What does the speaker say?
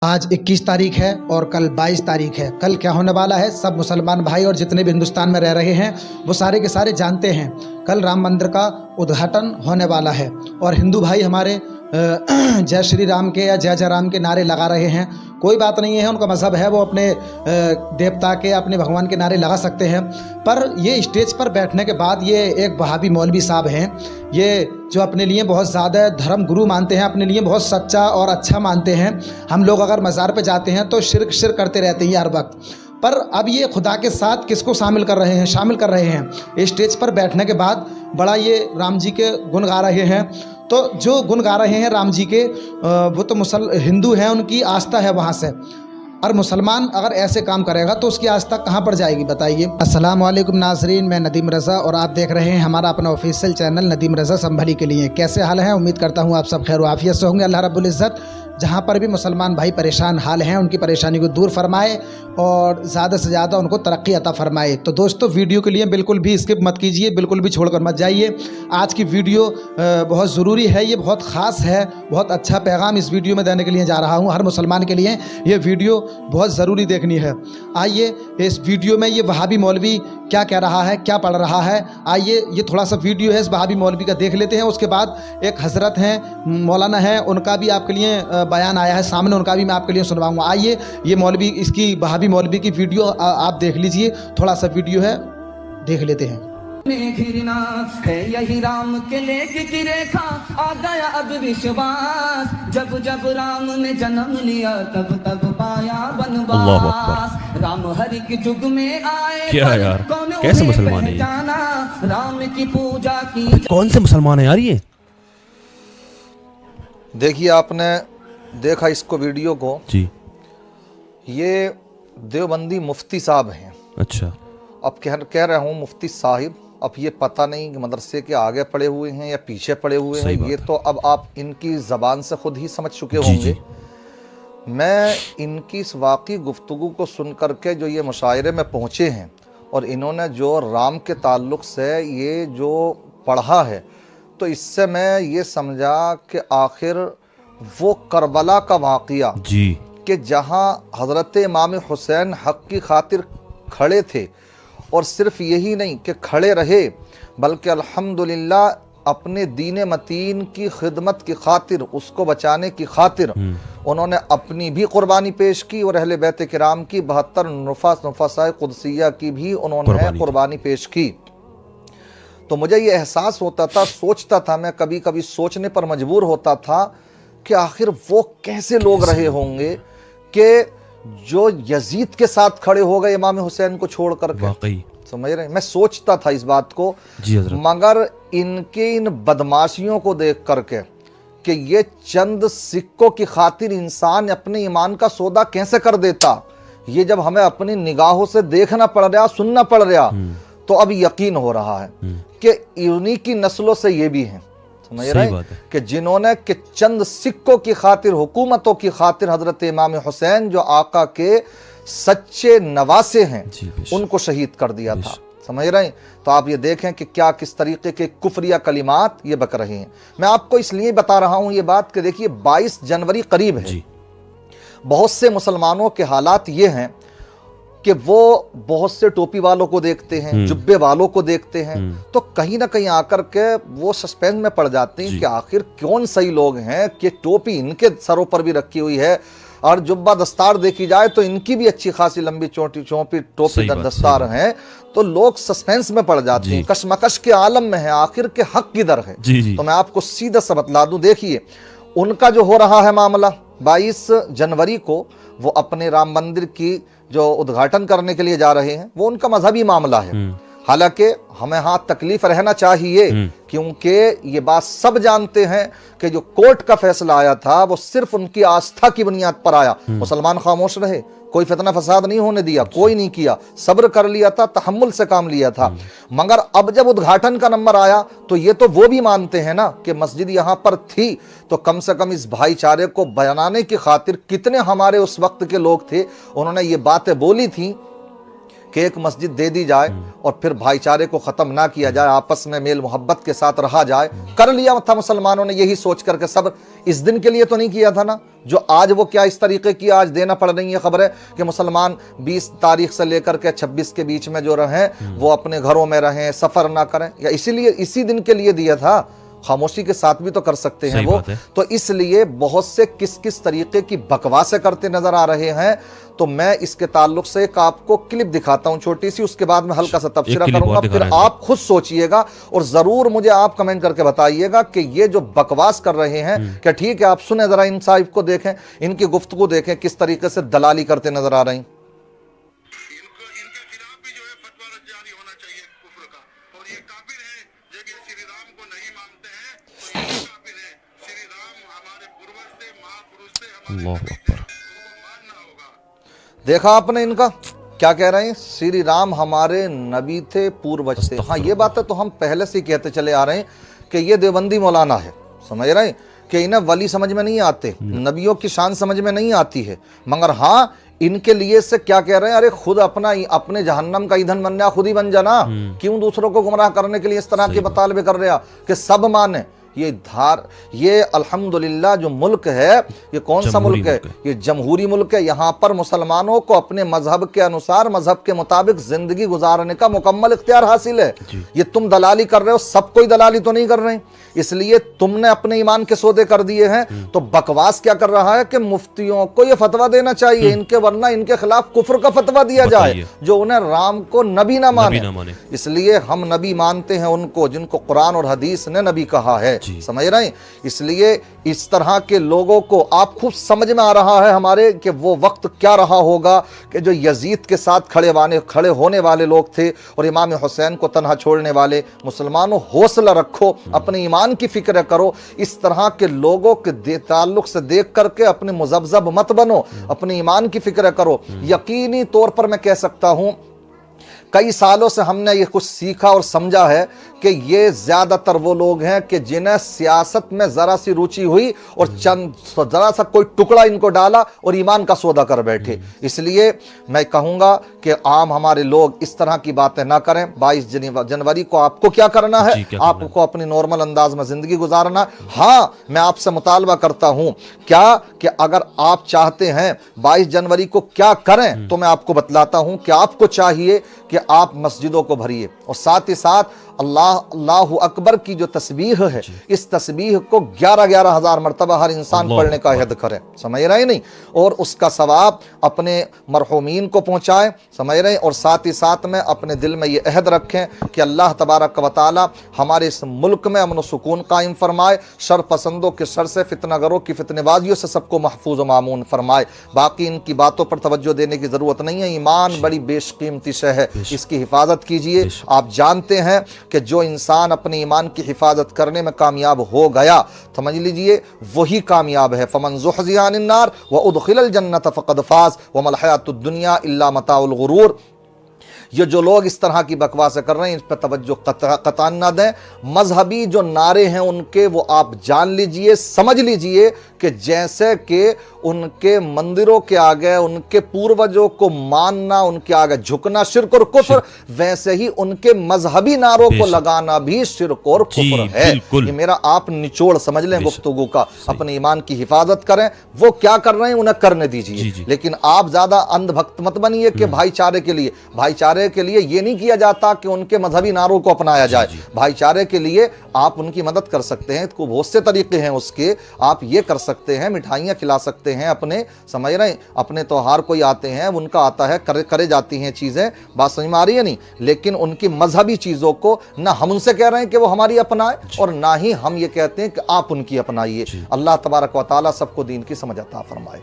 आज 21 तारीख है और कल 22 तारीख है। कल क्या होने वाला है सब मुसलमान भाई और जितने भी हिंदुस्तान में रह रहे हैं वो सारे के सारे जानते हैं। कल राम मंदिर का उद्घाटन होने वाला है और हिंदू भाई हमारे जय श्री राम के या जय जय राम के नारे लगा रहे हैं। कोई बात नहीं है, उनका मज़हब है, वो अपने देवता के अपने भगवान के नारे लगा सकते हैं। पर ये स्टेज पर बैठने के बाद ये एक वहाबी मौलवी साहब हैं, ये जो अपने लिए बहुत ज़्यादा धर्म गुरु मानते हैं, अपने लिए बहुत सच्चा और अच्छा मानते हैं। हम लोग अगर मज़ार पे जाते हैं तो शिर्क शिर्क करते रहते हैं हर वक्त। पर अब ये खुदा के साथ किसको शामिल कर रहे हैं स्टेज पर बैठने के बाद बड़ा ये राम जी के गुण गा रहे हैं। तो जो गुण गा रहे हैं राम जी के वो तो हिंदू हैं, उनकी आस्था है वहाँ से। और मुसलमान अगर ऐसे काम करेगा तो उसकी आस्था कहाँ पर जाएगी बताइए। अस्सलाम वालेकुम नाजरीन, मैं नदीम रज़ा और आप देख रहे हैं हमारा अपना ऑफिशियल चैनल नदीम रज़ा संभली के लिए। कैसे हाल हैं? उम्मीद करता हूँ आप सब खैर आफियत से होंगे। अल्लाह रब्बुल इज़्ज़त जहाँ पर भी मुसलमान भाई परेशान हाल हैं उनकी परेशानी को दूर फरमाए और ज़्यादा से ज़्यादा उनको तरक्की अता फरमाए। तो दोस्तों वीडियो के लिए बिल्कुल भी स्किप मत कीजिए, बिल्कुल भी छोड़कर मत जाइए। आज की वीडियो बहुत ज़रूरी है, ये बहुत ख़ास है, बहुत अच्छा पैगाम इस वीडियो में देने के लिए जा रहा हूँ। हर मुसलमान के लिए ये वीडियो बहुत ज़रूरी देखनी है। आइए इस वीडियो में ये वहाबी मौलवी क्या कह रहा है, क्या पढ़ रहा है, आइए ये थोड़ा सा वीडियो है इस वहाबी मौलवी का देख लेते हैं। उसके बाद एक हज़रत हैं, मौलाना है, उनका भी आपके लिए बयान आया है सामने, उनका भी मैं आपके लिए सुनवाऊंगा। आइए ये मौलवी, इसकी वहाबी मौलवी की वीडियो आप देख लीजिए। थोड़ा सा वीडियो है, देख लेते हैं। घिरना है यही राम के लेख की रेखा, आ गया अब विश्वास, जब जब राम ने जन्म लिया तब तब पाया वनवास। राम हरि के युग में आए, क्या यार, कैसे मुसलमान है ये? राम की पूजा की। कौन से मुसलमान है यार ये? देखिए, आपने देखा इसको वीडियो को जी। ये देवबंदी मुफ्ती साहब हैं। अच्छा। अब कह रहा हूँ मुफ्ती साहिब, अब ये पता नहीं कि मदरसे के आगे पड़े हुए हैं या पीछे पड़े हुए हैं, ये तो अब आप इनकी ज़बान से खुद ही समझ चुके होंगे। मैं इनकी इस वाक़ई गुफ्तगू को सुन करके जो ये मुशायरे में पहुँचे हैं और इन्होंने जो राम के ताल्लुक़ से ये जो पढ़ा है, तो इससे मैं ये समझा कि आखिर वो करबला का वाक़िया जी कि जहाँ हज़रत इमाम हुसैन हक़ की खातिर खड़े थे, और सिर्फ यही नहीं कि खड़े रहे बल्कि अल्हम्दुलिल्लाह अपने दीन मतीन की खिदमत की खातिर, उसको बचाने की खातिर उन्होंने अपनी भी कुर्बानी पेश की और अहले बैत किराम की 72 नुफ़ासाए कुदसिया की भी उन्होंने कुर्बानी पेश की। तो मुझे ये एहसास होता था, सोचता था, मैं कभी कभी सोचने पर मजबूर होता था कि आखिर वो कैसे लोग रहे होंगे कि जो यजीद के साथ खड़े हो गए इमाम हुसैन को छोड़ करके। समझ रहे हैं? मैं सोचता था इस बात को, मगर इनके इन बदमाशियों को देख करके कि ये चंद सिक्कों की खातिर इंसान अपने ईमान का सौदा कैसे कर देता, ये जब हमें अपनी निगाहों से देखना पड़ रहा, सुनना पड़ रहा, तो अब यकीन हो रहा है कि इन्हीं की नस्लों से ये भी हैं। समझ रहे हैं कि जिन्होंने कि चंद सिक्कों की खातिर, हुकूमतों की खातिर हजरत इमाम हुसैन जो आका के सच्चे नवासे हैं उनको शहीद कर दिया था। समझ रहे हैं? तो आप ये देखें कि क्या किस तरीके के कुफरिया कलिमात ये बक रहे हैं। मैं आपको इसलिए बता रहा हूं ये बात कि देखिए 22 जनवरी करीब है। बहुत से मुसलमानों के हालात ये हैं कि वो बहुत से टोपी वालों को देखते हैं, जुब्बे वालों को देखते हैं, तो कहीं ना कहीं आकर के वो सस्पेंस में पड़ जाते हैं कि आखिर कौन सही लोग हैं कि टोपी इनके सरों पर भी रखी हुई है और जुब्बा दस्तार देखी जाए तो इनकी भी अच्छी खासी लंबी टोपी दस्तार हैं, तो लोग सस्पेंस में पड़ जाते हैं, कशमकश के आलम में है, आखिर के हक किधर है। तो मैं आपको सीधा सा बतला दूं, देखिए उनका जो हो रहा है मामला, 22 जनवरी को वो अपने राम मंदिर की जो उद्घाटन करने के लिए जा रहे हैं, वो उनका मजहबी मामला है। हालांकि हमें हाँ तकलीफ रहना चाहिए, क्योंकि ये बात सब जानते हैं कि जो कोर्ट का फैसला आया था वो सिर्फ उनकी आस्था की बुनियाद पर आया। मुसलमान खामोश रहे, कोई फितना फसाद नहीं होने दिया, कोई नहीं किया, सब्र कर लिया था, तहम्मुल से काम लिया था। मगर अब जब उद्घाटन का नंबर आया तो ये तो वो भी मानते हैं ना कि मस्जिद यहाँ पर थी, तो कम से कम इस भाईचारे को बनाने की खातिर कितने हमारे उस वक्त के लोग थे, उन्होंने ये बातें बोली थी कि एक मस्जिद दे दी जाए और फिर भाईचारे को ख़त्म ना किया जाए, आपस में मेल मोहब्बत के साथ रहा जाए। कर लिया था मुसलमानों ने यही सोच करके, सब इस दिन के लिए तो नहीं किया था ना जो आज वो क्या इस तरीके की आज देना पड़ रही है खबरें कि मुसलमान 20 तारीख से लेकर के 26 के बीच में जो रहें वो अपने घरों में रहें, सफ़र ना करें, या इसीलिए इसी दिन के लिए दिया था। खामोशी के साथ भी तो कर सकते हैं वो। तो इसलिए बहुत से किस किस तरीके की बकवासें करते नजर आ रहे हैं। तो मैं इसके ताल्लुक से एक आपको क्लिप दिखाता हूं छोटी सी, उसके बाद में हल्का सा तबसरा करूंगा, फिर आप खुद सोचिएगा और जरूर मुझे आप कमेंट करके बताइएगा कि ये जो बकवास कर रहे हैं क्या ठीक है। आप सुने जरा, इन साहिब को देखें, इनकी गुफ्तगू देखें किस तरीके से दलाली करते नजर आ रही हैं। अल्लाह अकबर। देखा आपने इनका क्या कह रहे हैं, श्री राम हमारे नबी थे, पूर्वज थे। हाँ, ये बातें तो हम पहले से ही कहते चले आ रहे हैं कि ये देवबंदी मौलाना है, समझ रहे हैं कि इन्हें वली समझ में नहीं आते, नबियों की शान समझ में नहीं आती है। मगर हाँ, इनके लिए से क्या कह रहे हैं, अरे खुद अपने जहन्नम का ईंधन बनना, खुद ही बन जाना, क्यों दूसरों को गुमराह करने के लिए इस तरह के मुतालबे कर रहे हैं कि सब माने। ये अल्हम्दुलिल्लाह जो मुल्क है, ये कौन सा मुल्क है, ये जमहूरी मुल्क है। यहाँ पर मुसलमानों को अपने मजहब के अनुसार, मजहब के मुताबिक जिंदगी गुजारने का मुकम्मल इख्तियार हासिल है। ये तुम दलाली कर रहे हो, सब कोई दलाली तो नहीं कर रहे, इसलिए तुमने अपने ईमान के सौदे कर दिए हैं। तो बकवास क्या कर रहा है कि मुफ्तियों को ये फतवा देना चाहिए इनके, वरना इनके खिलाफ कुफ्र का फतवा दिया जाए जो उन्हें राम को नबी ना माने। इसलिए हम नबी मानते हैं उनको जिनको कुरान और हदीस ने नबी कहा है, समझ रहे हैं। इसलिए इस तरह के लोगों को आप खूब समझ में आ रहा है हमारे कि वो वक्त क्या रहा होगा कि जो यजीद के साथ खड़े होने वाले लोग थे और इमाम हुसैन को तन्हा छोड़ने वाले। मुसलमानों, हौसला रखो, अपने ईमान की फिक्र करो, इस तरह के लोगों के ताल्लुक से देख करके अपने मुजब्जब मत बनो, अपने ईमान की फिक्र करो। यकीनी तौर पर मैं कह सकता हूं कई सालों से हमने ये कुछ सीखा और समझा है कि ये ज्यादातर वो लोग हैं कि जिन्हें सियासत में जरा सी रुचि हुई और जरा सा कोई टुकड़ा इनको डाला और ईमान का सौदा कर बैठे। इसलिए मैं कहूंगा कि आम हमारे लोग इस तरह की बातें ना करें। 22 जनवरी को आपको क्या करना है, आपको अपनी नॉर्मल अंदाज में जिंदगी गुजारना। हाँ, मैं आपसे मुतालबा करता हूं क्या कि अगर आप चाहते हैं 22 जनवरी को क्या करें, तो मैं आपको बतलाता हूं कि आपको चाहिए कि आप मस्जिदों को भरिए और साथ ही साथ अल्लाह अकबर की जो तस्बीह है, इस तस्बीह को 11,000 हज़ार मरतबा हर इंसान पढ़ने का अहद करे, समझ रहे नहीं, और उसका सवाब अपने मरहूमीन को पहुंचाए, समझ रहे। और साथ ही साथ में अपने दिल में ये अहद रखें कि अल्लाह तबारक व तआला हमारे इस मुल्क में अमन सुकून कायम फरमाए, शर पसंदों के शर से, फितनागरों की फितनेबाजियों से सबको महफूज व मामून फरमाए। बाकी इनकी बातों पर तवज्जो देने की ज़रूरत नहीं है। ईमान बड़ी बेशकीमती शय है, इसकी हिफाजत कीजिए। आप जानते हैं कि जो इंसान अपने ईमान की हिफाजत करने में कामयाब हो गया, समझ लीजिए वही कामयाब है। फमन ज़ुहज़िहा अनिन नार व उदखिलल जन्नत फ़क़द फ़ाज़ व मल हयातुद दुनिया इल्ला मताउल गुरूर। ये जो लोग इस तरह की बकवासें कर रहे हैं, इस पर तवज्जो कतई न दें। मजहबी जो नारे हैं उनके, वो आप जान लीजिए, समझ लीजिए कि जैसे कि उनके मंदिरों के आगे उनके पूर्वजों को मानना, उनके आगे झुकना शिर्क और कुफ्र, वैसे ही उनके मजहबी नारों को लगाना भी शिर्क और कुफ्र है। ये मेरा आप निचोड़ समझ लें गुफ्तगू का। अपने ईमान की हिफाजत करें, वो क्या कर रहे हैं उन्हें करने दीजिए, लेकिन आप ज्यादा अंधभक्त मत बनिए कि भाईचारे के लिए ये नहीं किया जाता कि उनके मजहबी नारों को अपनाया जाए। भाईचारे के लिए आप उनकी मदद कर सकते हैं, तो बहुत से तरीके हैं उसके। आप ये कर सकते हैं, मिठाइयाँ खिला सकते हैं अपने, समझ रहे हैं, अपने त्योहार कोई आते हैं, उनका आता है, करे जाती हैं चीज़ें, बात समझ में आ रही है नहीं। लेकिन उनकी मजहबी चीज़ों को ना हम उनसे कह रहे हैं कि वो हमारी अपनाए और ना ही हम ये कहते हैं कि आप उनकी अपनाइए। अल्लाह तबारक व तआला सबको दीन की समझ अता फरमाए।